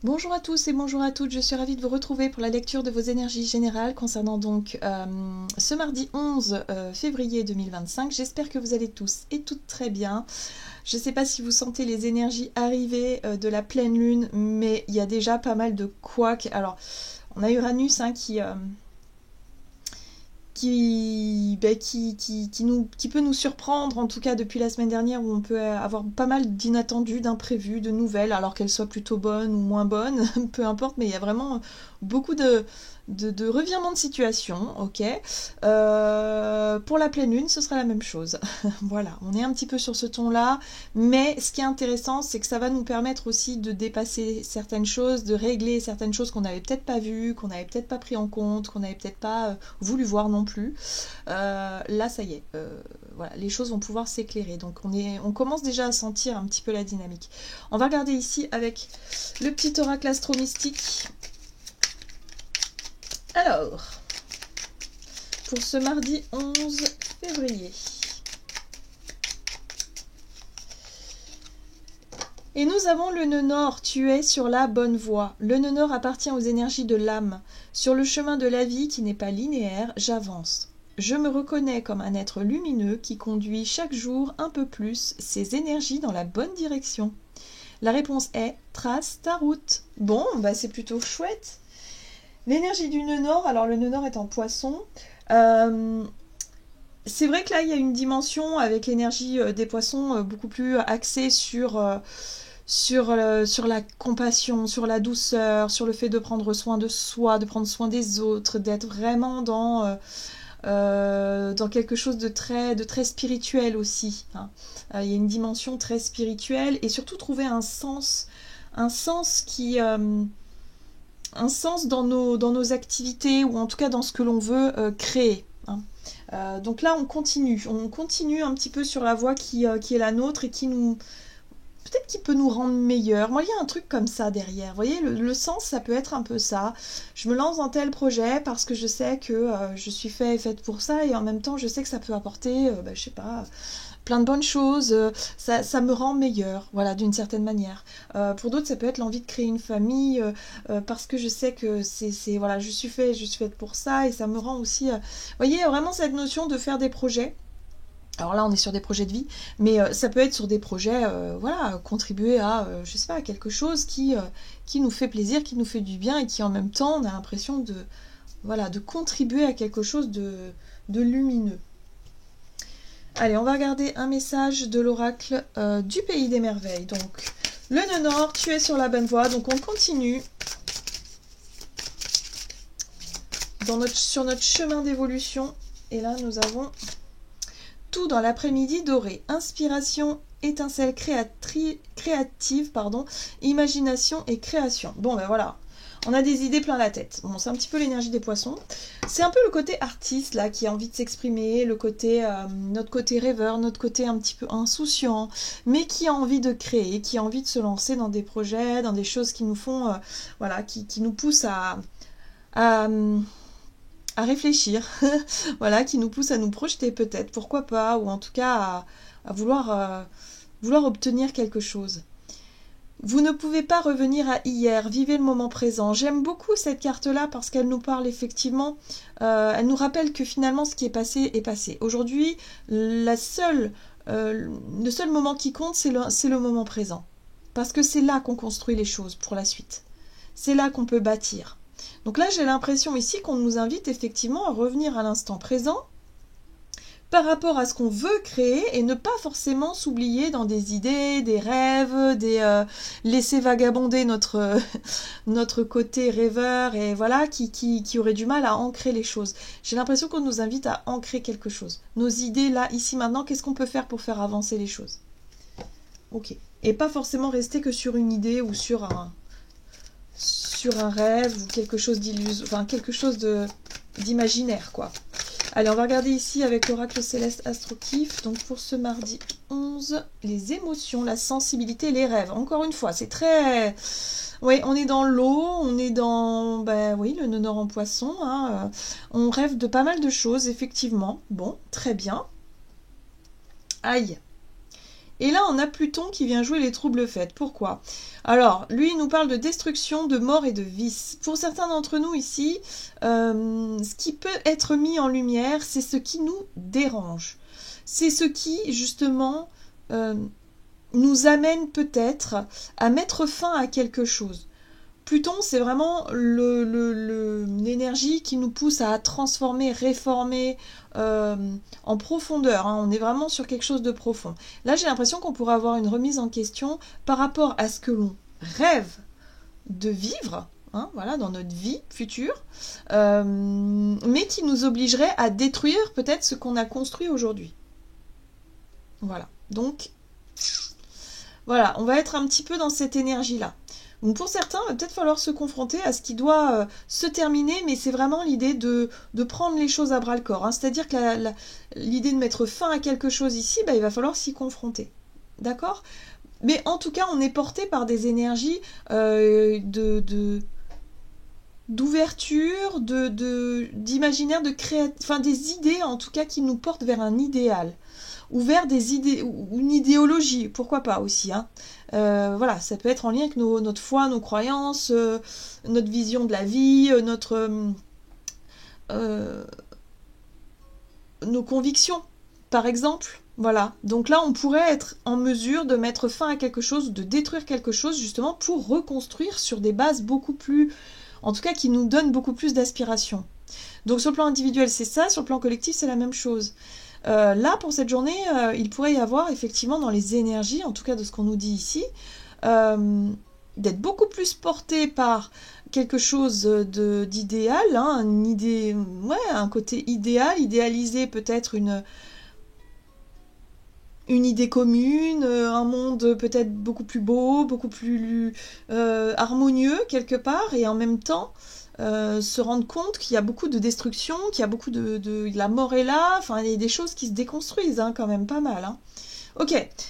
Bonjour à tous et bonjour à toutes, je suis ravie de vous retrouver pour la lecture de vos énergies générales concernant donc ce mardi 11 février 2025. J'espère que vous allez tous et toutes très bien. Je ne sais pas si vous sentez les énergies arriver de la pleine lune, mais il y a déjà pas mal de couacs. Alors, on a Uranus qui peut nous surprendre, en tout cas depuis la semaine dernière, où on peut avoir pas mal d'inattendus, d'imprévus, de nouvelles, alors qu'elles soient plutôt bonnes ou moins bonnes, peu importe, mais il y a vraiment beaucoup de revirements de situation, ok. Pour la pleine lune, ce sera la même chose. Voilà, on est un petit peu sur ce ton-là, mais ce qui est intéressant, c'est que ça va nous permettre aussi de dépasser certaines choses, de régler certaines choses qu'on n'avait peut-être pas vues, qu'on n'avait peut-être pas pris en compte, qu'on n'avait peut-être pas voulu voir non plus. Là, ça y est, voilà, les choses vont pouvoir s'éclairer. Donc on commence déjà à sentir un petit peu la dynamique. On va regarder ici avec le petit oracle astro-mystique. Alors, pour ce mardi 11 février. Et nous avons le nœud nord, tu es sur la bonne voie. Le nœud nord appartient aux énergies de l'âme. Sur le chemin de la vie qui n'est pas linéaire, j'avance. Je me reconnais comme un être lumineux qui conduit chaque jour un peu plus ses énergies dans la bonne direction. La réponse est « trace ta route ». Bon, bah c'est plutôt chouette. L'énergie du nœud nord, alors le nœud nord est en poisson. C'est vrai que là, il y a une dimension avec l'énergie des poissons beaucoup plus axée sur la compassion, sur la douceur, sur le fait de prendre soin de soi, de prendre soin des autres, d'être vraiment dans quelque chose de très spirituel aussi. Hein. Il y a une dimension très spirituelle et surtout trouver un sens qui... un sens dans nos activités ou en tout cas dans ce que l'on veut créer. Hein. Donc là, on continue un petit peu sur la voie qui est la nôtre et qui nous... Peut-être qu'il peut nous rendre meilleurs. Moi, il y a un truc comme ça derrière. Vous voyez, le sens, ça peut être un peu ça. Je me lance dans tel projet parce que je sais que je suis faite pour ça et en même temps, je sais que ça peut apporter, je sais pas, plein de bonnes choses. Ça me rend meilleure, voilà, d'une certaine manière. Pour d'autres, ça peut être l'envie de créer une famille parce que je sais que voilà, je suis faite pour ça et ça me rend aussi... vous voyez, vraiment cette notion de faire des projets. Alors là, on est sur des projets de vie, mais ça peut être sur des projets, voilà, contribuer à, je sais pas, à quelque chose qui nous fait plaisir, qui nous fait du bien et qui en même temps, on a l'impression de contribuer à quelque chose de lumineux. Allez, on va regarder un message de l'oracle du pays des merveilles. Donc, le nœud nord, tu es sur la bonne voie, donc on continue sur notre chemin d'évolution. Et là, nous avons... Tout dans l'après-midi doré. Inspiration, étincelle créative, imagination et création. Bon, ben voilà. On a des idées plein la tête. Bon, c'est un petit peu l'énergie des poissons. C'est un peu le côté artiste, là, qui a envie de s'exprimer, notre côté rêveur, notre côté un petit peu insouciant, mais qui a envie de créer, qui a envie de se lancer dans des projets, dans des choses qui nous font, voilà, qui nous poussent à réfléchir, voilà, qui nous pousse à nous projeter peut-être, pourquoi pas, ou en tout cas à vouloir obtenir quelque chose. Vous ne pouvez pas revenir à hier, vivez le moment présent. J'aime beaucoup cette carte-là parce qu'elle nous parle effectivement, elle nous rappelle que finalement ce qui est passé est passé. Aujourd'hui, le seul moment qui compte, c'est le moment présent. Parce que c'est là qu'on construit les choses pour la suite. C'est là qu'on peut bâtir. Donc là, j'ai l'impression ici qu'on nous invite effectivement à revenir à l'instant présent par rapport à ce qu'on veut créer et ne pas forcément s'oublier dans des idées, des rêves, laisser vagabonder notre côté rêveur et voilà, qui aurait du mal à ancrer les choses. J'ai l'impression qu'on nous invite à ancrer quelque chose. Nos idées là, ici, maintenant, qu'est-ce qu'on peut faire pour faire avancer les choses? Ok. Et pas forcément rester que sur une idée ou sur un rêve ou quelque chose d'illusoire, enfin quelque chose d'imaginaire, quoi. Allez, on va regarder ici avec l'oracle céleste Astro-Kiff. Donc pour ce mardi 11, les émotions, la sensibilité, les rêves. Encore une fois, c'est très... Oui, on est dans l'eau, on est dans... Ben oui, le nœud nord en poisson. Hein. On rêve de pas mal de choses, effectivement. Bon, très bien. Aïe. Et là, on a Pluton qui vient jouer les troubles faits. Pourquoi? Alors, lui, il nous parle de destruction, de mort et de vice. Pour certains d'entre nous ici, ce qui peut être mis en lumière, c'est ce qui nous dérange. C'est ce qui, justement, nous amène peut-être à mettre fin à quelque chose. Pluton, c'est vraiment l'énergie qui nous pousse à transformer, réformer en profondeur. Hein. On est vraiment sur quelque chose de profond. Là, j'ai l'impression qu'on pourrait avoir une remise en question par rapport à ce que l'on rêve de vivre, hein, voilà, dans notre vie future, mais qui nous obligerait à détruire peut-être ce qu'on a construit aujourd'hui. Voilà. Donc, voilà, on va être un petit peu dans cette énergie-là. Donc pour certains, il va peut-être falloir se confronter à ce qui doit se terminer, mais c'est vraiment l'idée de prendre les choses à bras-le-corps. Hein. C'est-à-dire que l'idée de mettre fin à quelque chose ici, bah, il va falloir s'y confronter. D'accord? Mais en tout cas, on est porté par des énergies d'ouverture, d'imaginaire, de créativité, enfin des idées en tout cas qui nous portent vers un idéal. Ou vers des idées, ou une idéologie, pourquoi pas aussi. Hein. Voilà, ça peut être en lien avec notre foi, nos croyances, notre vision de la vie, nos convictions, par exemple. Voilà, donc là on pourrait être en mesure de mettre fin à quelque chose, de détruire quelque chose justement pour reconstruire sur des bases beaucoup plus, en tout cas qui nous donnent beaucoup plus d'aspiration. Donc sur le plan individuel c'est ça, sur le plan collectif c'est la même chose. Là, pour cette journée, il pourrait y avoir effectivement dans les énergies, en tout cas de ce qu'on nous dit ici, d'être beaucoup plus porté par quelque chose d'idéal, hein, un côté idéal, idéaliser peut-être une idée commune, un monde peut-être beaucoup plus beau, beaucoup plus harmonieux quelque part, et en même temps se rendre compte qu'il y a beaucoup de destruction, qu'il y a beaucoup la mort est là, enfin il y a des choses qui se déconstruisent hein, quand même pas mal. Hein. Ok,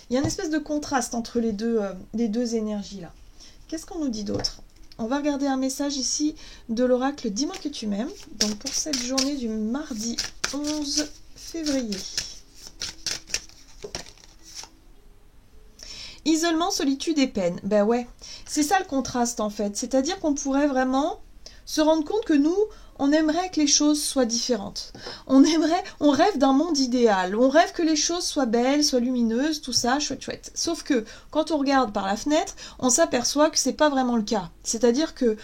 il y a une espèce de contraste entre les deux énergies là. Qu'est-ce qu'on nous dit d'autre? On va regarder un message ici de l'oracle Dis-moi que tu m'aimes, donc pour cette journée du mardi 11 février. Isolement, solitude et peine. Ben ouais, c'est ça le contraste en fait, c'est-à-dire qu'on pourrait vraiment se rendre compte que nous, on aimerait que les choses soient différentes. On rêve d'un monde idéal. On rêve que les choses soient belles, soient lumineuses, tout ça, chouette, chouette. Sauf que, quand on regarde par la fenêtre, on s'aperçoit que c'est pas vraiment le cas. C'est-à-dire que,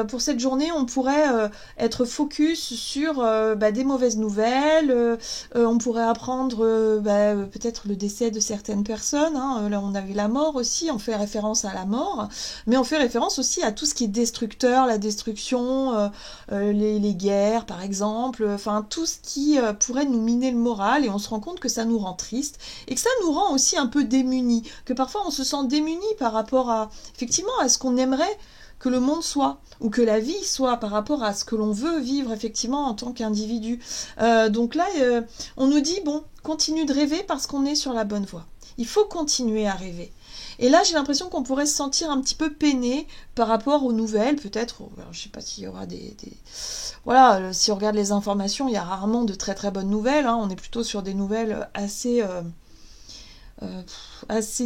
pour cette journée, on pourrait être focus sur des mauvaises nouvelles, on pourrait apprendre peut-être le décès de certaines personnes. Hein. Là, on avait la mort aussi, on fait référence à la mort, mais on fait référence aussi à tout ce qui est destructeur, la destruction, les guerres par exemple, enfin tout ce qui pourrait nous miner le moral, et on se rend compte que ça nous rend triste et que ça nous rend aussi un peu démunis, que parfois on se sent démunis par rapport à effectivement à ce qu'on aimerait que le monde soit, ou que la vie soit par rapport à ce que l'on veut vivre effectivement en tant qu'individu. Donc là, on nous dit, bon, continue de rêver parce qu'on est sur la bonne voie. Il faut continuer à rêver. Et là, j'ai l'impression qu'on pourrait se sentir un petit peu peiné par rapport aux nouvelles, peut-être. Je ne sais pas s'il y aura Voilà, si on regarde les informations, il y a rarement de très très bonnes nouvelles. Hein. On est plutôt sur des nouvelles assez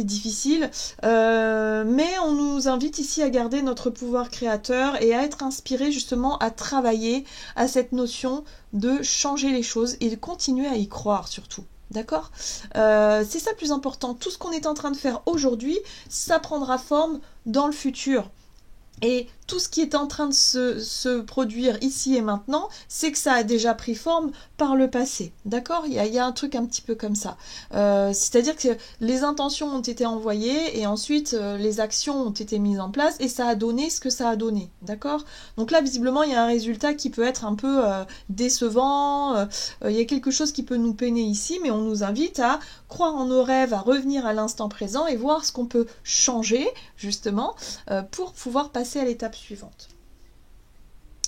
difficiles. Mais on nous invite ici à garder notre pouvoir créateur et à être inspiré justement à travailler à cette notion de changer les choses et de continuer à y croire surtout. D'accord ? C'est ça le plus important. Tout ce qu'on est en train de faire aujourd'hui, ça prendra forme dans le futur. Et tout ce qui est en train de se produire ici et maintenant, c'est que ça a déjà pris forme par le passé. D'accord ? Il y a un truc un petit peu comme ça. C'est-à-dire que les intentions ont été envoyées et ensuite les actions ont été mises en place et ça a donné ce que ça a donné. D'accord ? Donc là, visiblement, il y a un résultat qui peut être un peu décevant. Il y a quelque chose qui peut nous peiner ici, mais on nous invite à croire en nos rêves, à revenir à l'instant présent et voir ce qu'on peut changer, justement, pour pouvoir passer à l'étape suivante.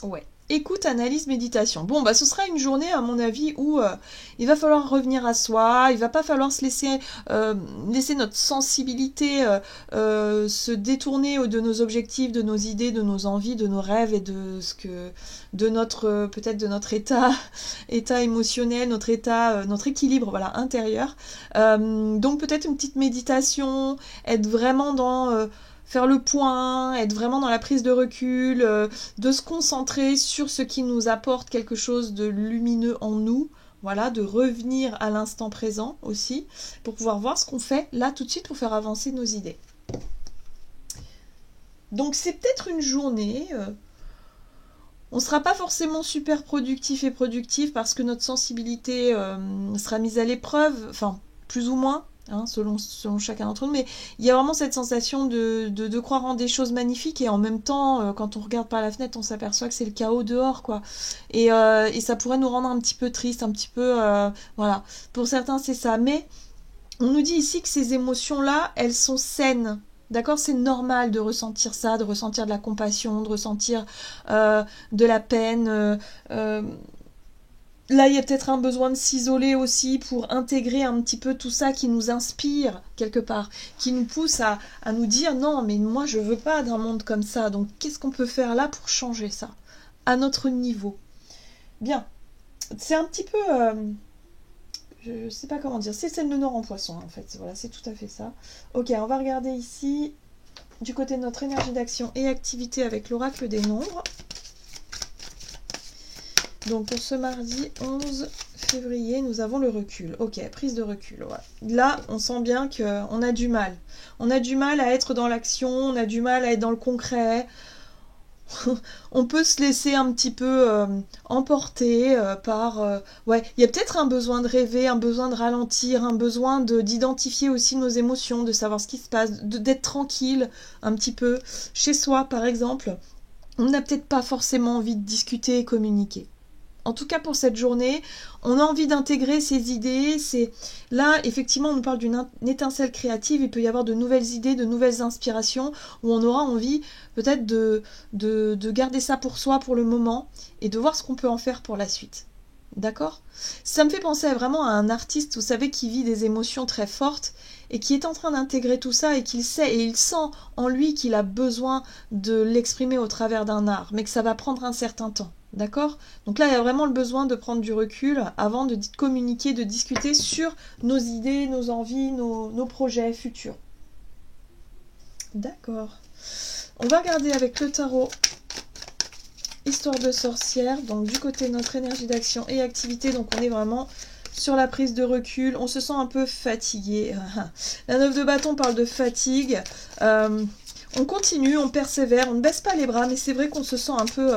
Ouais. écoute, analyse, méditation. Bon, bah ce sera une journée, à mon avis, où il va falloir revenir à soi, il va pas falloir se laisser notre sensibilité se détourner de nos objectifs, de nos idées, de nos envies, de nos rêves et de notre peut-être de notre état émotionnel, notre équilibre, voilà, intérieur. Donc peut-être une petite méditation, être vraiment dans faire le point, être vraiment dans la prise de recul, de se concentrer sur ce qui nous apporte quelque chose de lumineux en nous, voilà, de revenir à l'instant présent aussi, pour pouvoir voir ce qu'on fait là tout de suite pour faire avancer nos idées. Donc c'est peut-être une journée, on ne sera pas forcément super productif et productif parce que notre sensibilité sera mise à l'épreuve, enfin plus ou moins, hein, selon chacun d'entre nous, mais il y a vraiment cette sensation de croire en des choses magnifiques et en même temps, quand on regarde par la fenêtre, on s'aperçoit que c'est le chaos dehors, quoi. Et ça pourrait nous rendre un petit peu triste, un petit peu... voilà, pour certains c'est ça. Mais on nous dit ici que ces émotions-là, elles sont saines. D'accord, c'est normal de ressentir ça, de ressentir de la compassion, de ressentir de la peine. Là, il y a peut-être un besoin de s'isoler aussi pour intégrer un petit peu tout ça qui nous inspire quelque part, qui nous pousse à nous dire non, mais moi je veux pas d'un monde comme ça, donc qu'est-ce qu'on peut faire là pour changer ça à notre niveau? Bien, c'est un petit peu... je sais pas comment dire, c'est celle de Nord en poisson en fait, voilà, c'est tout à fait ça. Ok, on va regarder ici du côté de notre énergie d'action et activité avec l'oracle des nombres. Donc pour ce mardi 11 février, nous avons le recul. Ok, prise de recul. Ouais. Là, on sent bien qu'on a du mal. On a du mal à être dans l'action, on a du mal à être dans le concret. On peut se laisser un petit peu emporter par... ouais, il y a peut-être un besoin de rêver, un besoin de ralentir, un besoin d'identifier aussi nos émotions, de savoir ce qui se passe, d'être tranquille un petit peu. Chez soi, par exemple, on n'a peut-être pas forcément envie de discuter et communiquer. En tout cas pour cette journée, on a envie d'intégrer ces idées. Là, effectivement, on nous parle d'une étincelle créative. Il peut y avoir de nouvelles idées, de nouvelles inspirations, où on aura envie peut-être de garder ça pour soi pour le moment et de voir ce qu'on peut en faire pour la suite. D'accord ? Ça me fait penser vraiment à un artiste, vous savez, qui vit des émotions très fortes et qui est en train d'intégrer tout ça et qu'il sait et il sent en lui qu'il a besoin de l'exprimer au travers d'un art, mais que ça va prendre un certain temps. D'accord ? Donc là, il y a vraiment le besoin de prendre du recul avant de communiquer, de discuter sur nos idées, nos envies, nos projets futurs. D'accord. On va regarder avec le tarot Histoire de sorcière, donc du côté de notre énergie d'action et activité, donc on est vraiment sur la prise de recul, on se sent un peu fatigué. La 9 de bâton parle de fatigue, on continue, on persévère, on ne baisse pas les bras, mais c'est vrai qu'on se sent un peu,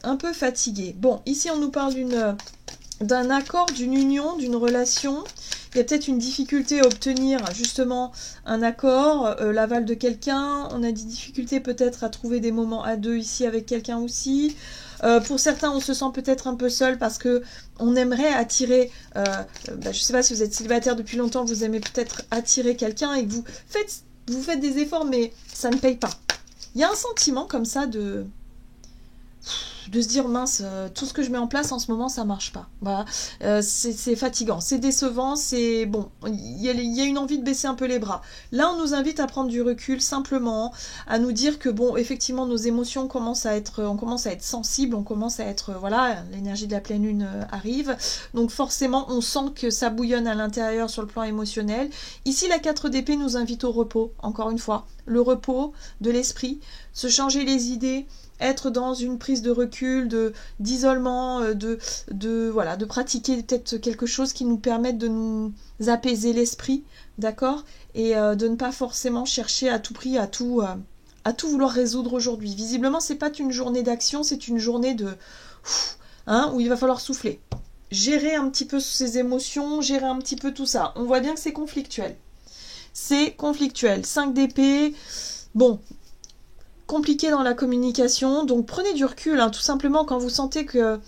un peu fatigué. Bon, ici on nous parle d'un accord, d'une union, d'une relation. Il y a peut-être une difficulté à obtenir justement un accord, l'aval de quelqu'un. On a des difficultés peut-être à trouver des moments à deux ici avec quelqu'un aussi. Pour certains, on se sent peut-être un peu seul parce que on aimerait attirer, je ne sais pas si vous êtes célibataire depuis longtemps, vous aimez peut-être attirer quelqu'un et que vous faites des efforts mais ça ne paye pas. Il y a un sentiment comme ça de se dire mince, tout ce que je mets en place en ce moment ça marche pas. Voilà, c'est fatigant, c'est décevant, c'est bon, il y a une envie de baisser un peu les bras. Là on nous invite à prendre du recul simplement, à nous dire que bon, effectivement nos émotions commencent à être sensibles, on commence à être voilà, l'énergie de la pleine lune arrive, donc forcément on sent que ça bouillonne à l'intérieur sur le plan émotionnel. Ici la 4 d'épée nous invite au repos, encore une fois, le repos de l'esprit, se changer les idées, être dans une prise de recul, d'isolement, de pratiquer peut-être quelque chose qui nous permette de nous apaiser l'esprit, d'accord ? Et de ne pas forcément chercher à tout prix à tout vouloir résoudre aujourd'hui. Visiblement, c'est pas une journée d'action, c'est une journée où il va falloir souffler. Gérer un petit peu ces émotions, gérer un petit peu tout ça. On voit bien que c'est conflictuel. C'est conflictuel. 5 d'épée, bon... compliqué dans la communication, donc prenez du recul, tout simplement quand vous sentez que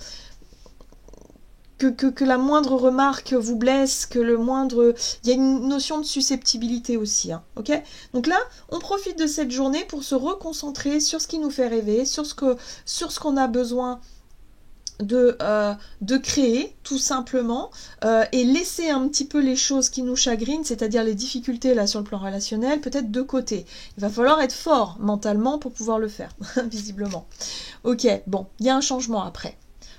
que la moindre remarque vous blesse, que le moindre... Il y a une notion de susceptibilité aussi, hein, ok? Donc là, on profite de cette journée pour se reconcentrer sur ce qui nous fait rêver, sur ce qu'on a besoin de créer, tout simplement, et laisser un petit peu les choses qui nous chagrinent, c'est-à-dire les difficultés là sur le plan relationnel, peut-être de côté. Il va falloir être fort mentalement pour pouvoir le faire, visiblement. Ok, bon, il y a un changement après.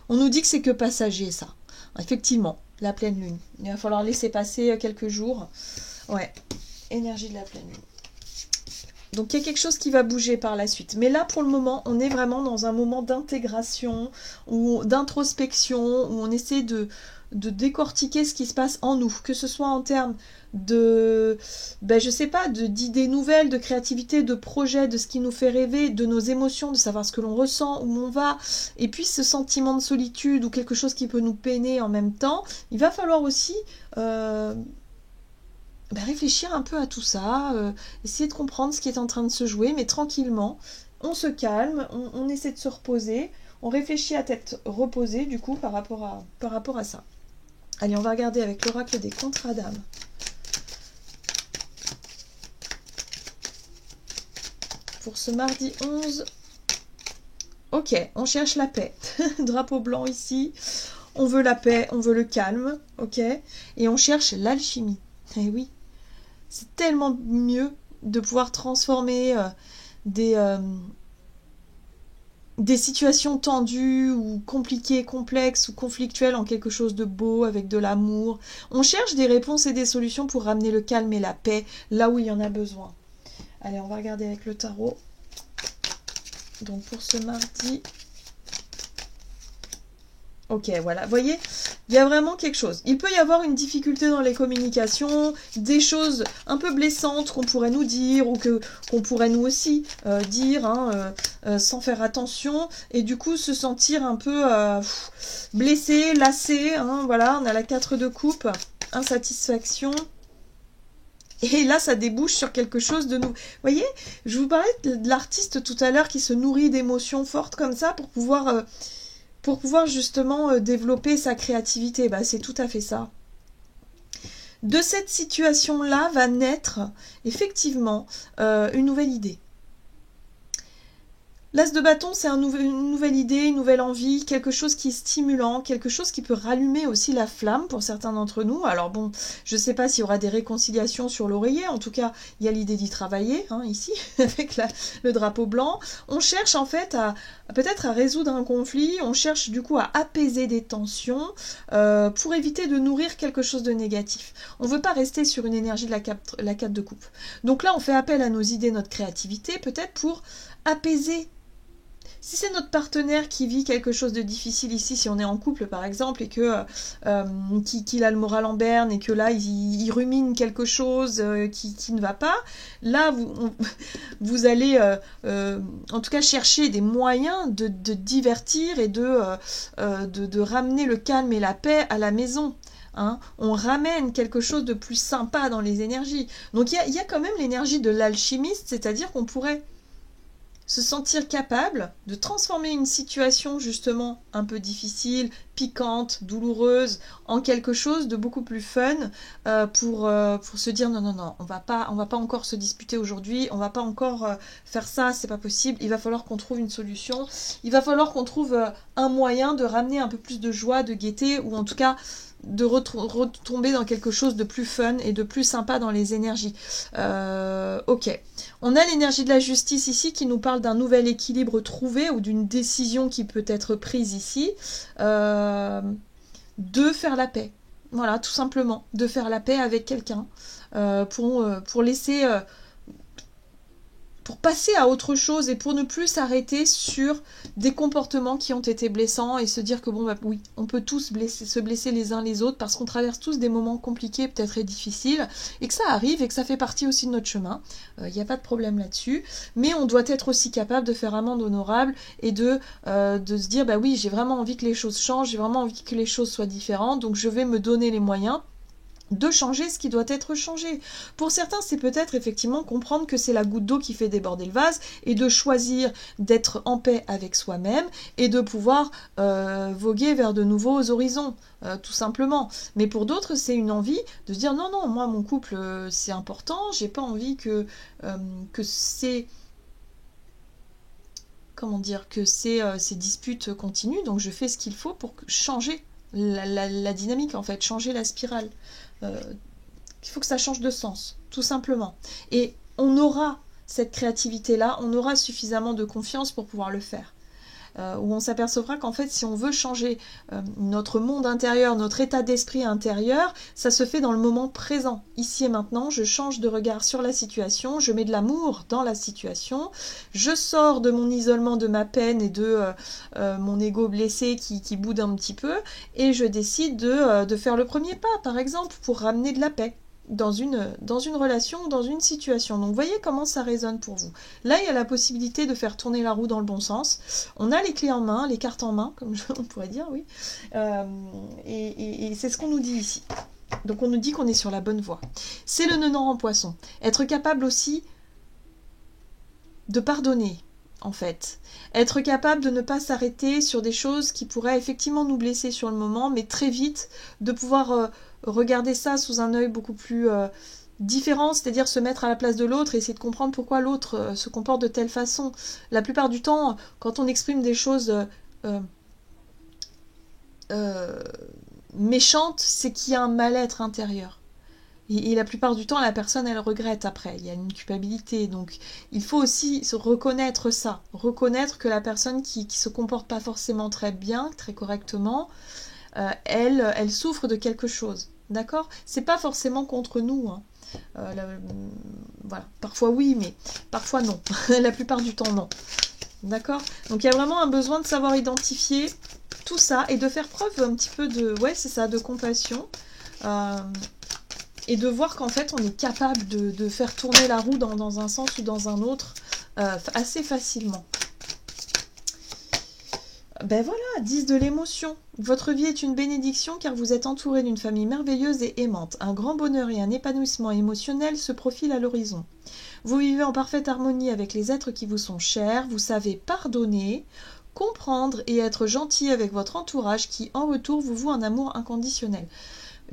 On nous dit que c'est que passager, ça. Effectivement, la pleine lune. Il va falloir laisser passer quelques jours. Ouais, énergie de la pleine lune. Donc il y a quelque chose qui va bouger par la suite. Mais là, pour le moment, on est vraiment dans un moment d'intégration ou d'introspection, où on essaie de décortiquer ce qui se passe en nous, que ce soit en termes de, je sais pas, d'idées nouvelles, de créativité, de projets, de ce qui nous fait rêver, de nos émotions, de savoir ce que l'on ressent, où on va, et puis ce sentiment de solitude ou quelque chose qui peut nous peiner en même temps. Il va falloir aussi réfléchir un peu à tout ça, essayer de comprendre ce qui est en train de se jouer, mais tranquillement, on se calme, on essaie de se reposer, on réfléchit à tête reposée du coup par rapport à ça. Allez, on va regarder avec l'oracle des contrats d'âme. Pour ce mardi 11, ok, on cherche la paix. Drapeau blanc ici, on veut la paix, on veut le calme, ok, et on cherche l'alchimie. Eh oui, c'est tellement mieux de pouvoir transformer des situations tendues ou compliquées, complexes ou conflictuelles en quelque chose de beau, avec de l'amour. On cherche des réponses et des solutions pour ramener le calme et la paix là où il y en a besoin. Allez, on va regarder avec le tarot. Donc pour ce mardi... Ok, voilà, vous voyez, il y a vraiment quelque chose. Il peut y avoir une difficulté dans les communications, des choses un peu blessantes qu'on pourrait nous dire ou qu'on pourrait nous aussi dire sans faire attention. Et du coup, se sentir un peu blessé, lassé. Voilà, on a la 4 de coupe, insatisfaction. Et là, ça débouche sur quelque chose de nouveau. Vous voyez, je vous parlais de l'artiste tout à l'heure qui se nourrit d'émotions fortes comme ça pour pouvoir justement développer sa créativité. C'est tout à fait ça. De cette situation-là va naître effectivement une nouvelle idée. L'as de bâton, c'est une nouvelle idée, une nouvelle envie, quelque chose qui est stimulant, quelque chose qui peut rallumer aussi la flamme pour certains d'entre nous. Alors bon, je ne sais pas s'il y aura des réconciliations sur l'oreiller, en tout cas, il y a l'idée d'y travailler, ici, avec le drapeau blanc. On cherche en fait peut-être à résoudre un conflit, on cherche du coup à apaiser des tensions pour éviter de nourrir quelque chose de négatif. On ne veut pas rester sur une énergie de la 4 de coupe. Donc là, on fait appel à nos idées, notre créativité, peut-être pour apaiser. Si c'est notre partenaire qui vit quelque chose de difficile ici, si on est en couple par exemple, et que qu'il a le moral en berne, et que là il rumine quelque chose qui ne va pas, là vous allez en tout cas chercher des moyens de divertir et de ramener le calme et la paix à la maison. On ramène quelque chose de plus sympa dans les énergies. Donc il y a quand même l'énergie de l'alchimiste, c'est-à-dire qu'on pourrait se sentir capable de transformer une situation justement un peu difficile, piquante, douloureuse, en quelque chose de beaucoup plus fun pour se dire non, on va pas encore se disputer aujourd'hui, on va pas encore faire ça, c'est pas possible, il va falloir qu'on trouve une solution, il va falloir qu'on trouve un moyen de ramener un peu plus de joie, de gaieté, ou en tout cas de retomber dans quelque chose de plus fun et de plus sympa dans les énergies. Ok. On a l'énergie de la justice ici qui nous parle d'un nouvel équilibre trouvé ou d'une décision qui peut être prise ici. De faire la paix. Voilà, tout simplement. De faire la paix avec quelqu'un pour laisser... pour passer à autre chose et pour ne plus s'arrêter sur des comportements qui ont été blessants et se dire que oui, on peut tous se blesser les uns les autres parce qu'on traverse tous des moments compliqués, peut-être et difficiles, et que ça arrive et que ça fait partie aussi de notre chemin. Il n'y a pas de problème là-dessus, mais on doit être aussi capable de faire amende honorable et de se dire oui, j'ai vraiment envie que les choses changent, j'ai vraiment envie que les choses soient différentes, donc je vais me donner les moyens de changer ce qui doit être changé. Pour certains, c'est peut-être effectivement comprendre que c'est la goutte d'eau qui fait déborder le vase et de choisir d'être en paix avec soi-même et de pouvoir voguer vers de nouveaux horizons, tout simplement. Mais pour d'autres, c'est une envie de se dire non, non, moi mon couple c'est important, j'ai pas envie que c'est... Comment dire, que ces disputes continuent, donc je fais ce qu'il faut pour changer la dynamique, en fait, changer la spirale. Il faut que ça change de sens, tout simplement. Et on aura cette créativité-là, on aura suffisamment de confiance pour pouvoir le faire. Où on s'apercevra qu'en fait, si on veut changer notre monde intérieur, notre état d'esprit intérieur, ça se fait dans le moment présent. Ici et maintenant, je change de regard sur la situation, je mets de l'amour dans la situation, je sors de mon isolement, de ma peine et de mon ego blessé qui boude un petit peu, et je décide de faire le premier pas, par exemple, pour ramener de la paix dans une relation, dans une situation. Donc, voyez comment ça résonne pour vous. Là, il y a la possibilité de faire tourner la roue dans le bon sens. On a les clés en main, les cartes en main, comme on pourrait dire, oui. Et c'est ce qu'on nous dit ici. Donc, on nous dit qu'on est sur la bonne voie. C'est le nœud en poisson. Être capable aussi de pardonner, en fait. Être capable de ne pas s'arrêter sur des choses qui pourraient effectivement nous blesser sur le moment, mais très vite, de pouvoir regarder ça sous un œil beaucoup plus différent, c'est-à-dire se mettre à la place de l'autre et essayer de comprendre pourquoi l'autre se comporte de telle façon. La plupart du temps, quand on exprime des choses méchantes, c'est qu'il y a un mal-être intérieur. Et la plupart du temps, la personne, elle regrette après. Il y a une culpabilité. Donc, il faut aussi se reconnaître ça. Reconnaître que la personne qui se comporte pas forcément très bien, très correctement, elle souffre de quelque chose. D'accord ? C'est pas forcément contre nous. Hein. Voilà. Parfois oui, mais parfois non. La plupart du temps, non. D'accord ? Donc, il y a vraiment un besoin de savoir identifier tout ça et de faire preuve un petit peu de... Ouais, c'est ça, de compassion. Et de voir qu'en fait, on est capable de faire tourner la roue dans un sens ou dans un autre assez facilement. Ben voilà, 10 de l'émotion. Votre vie est une bénédiction car vous êtes entouré d'une famille merveilleuse et aimante. Un grand bonheur et un épanouissement émotionnel se profilent à l'horizon. Vous vivez en parfaite harmonie avec les êtres qui vous sont chers. Vous savez pardonner, comprendre et être gentil avec votre entourage qui, en retour, vous voue un amour inconditionnel.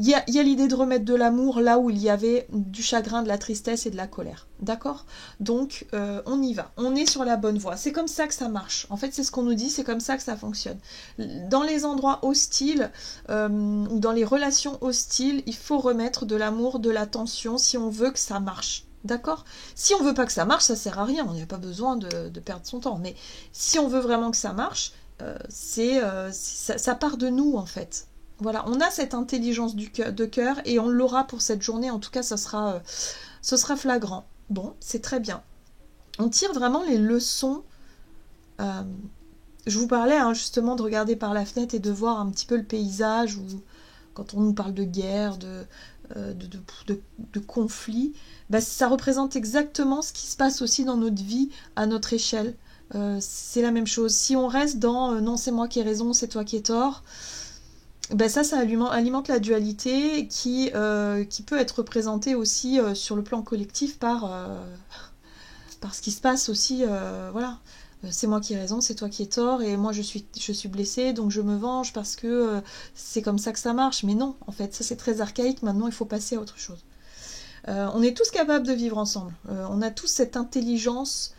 Il y a l'idée de remettre de l'amour là où il y avait du chagrin, de la tristesse et de la colère. D'accord ? Donc, on y va. On est sur la bonne voie. C'est comme ça que ça marche. En fait, c'est ce qu'on nous dit, c'est comme ça que ça fonctionne. Dans les endroits hostiles, ou dans les relations hostiles, il faut remettre de l'amour, de l'attention si on veut que ça marche. D'accord ? Si on veut pas que ça marche, ça sert à rien. On n'a pas besoin de perdre son temps. Mais si on veut vraiment que ça marche, ça part de nous, en fait. Voilà, on a cette intelligence de cœur et on l'aura pour cette journée. En tout cas, ce sera flagrant. Bon, c'est très bien. On tire vraiment les leçons. Je vous parlais justement de regarder par la fenêtre et de voir un petit peu le paysage. Ou quand on nous parle de guerre, de conflit, bah, ça représente exactement ce qui se passe aussi dans notre vie à notre échelle. C'est la même chose. Si on reste dans non, c'est moi qui ai raison, c'est toi qui as tort. Ben ça alimente la dualité qui peut être représentée aussi sur le plan collectif par ce qui se passe aussi, voilà. C'est moi qui ai raison, c'est toi qui as tort, et moi je suis blessée, donc je me venge parce que c'est comme ça que ça marche. Mais non, en fait, ça c'est très archaïque, maintenant il faut passer à autre chose. On est tous capables de vivre ensemble. On a tous cette intelligence,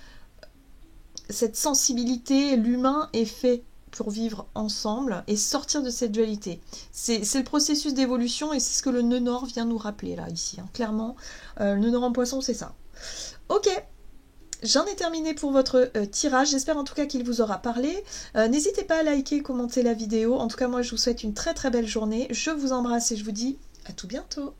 cette sensibilité, l'humain est fait pour vivre ensemble et sortir de cette dualité. C'est le processus d'évolution et c'est ce que le nœud nord vient nous rappeler là, ici. Hein. Clairement, le nœud nord en poisson, c'est ça. Ok, j'en ai terminé pour votre tirage. J'espère en tout cas qu'il vous aura parlé. N'hésitez pas à liker, commenter la vidéo. En tout cas, moi, je vous souhaite une très très belle journée. Je vous embrasse et je vous dis à tout bientôt.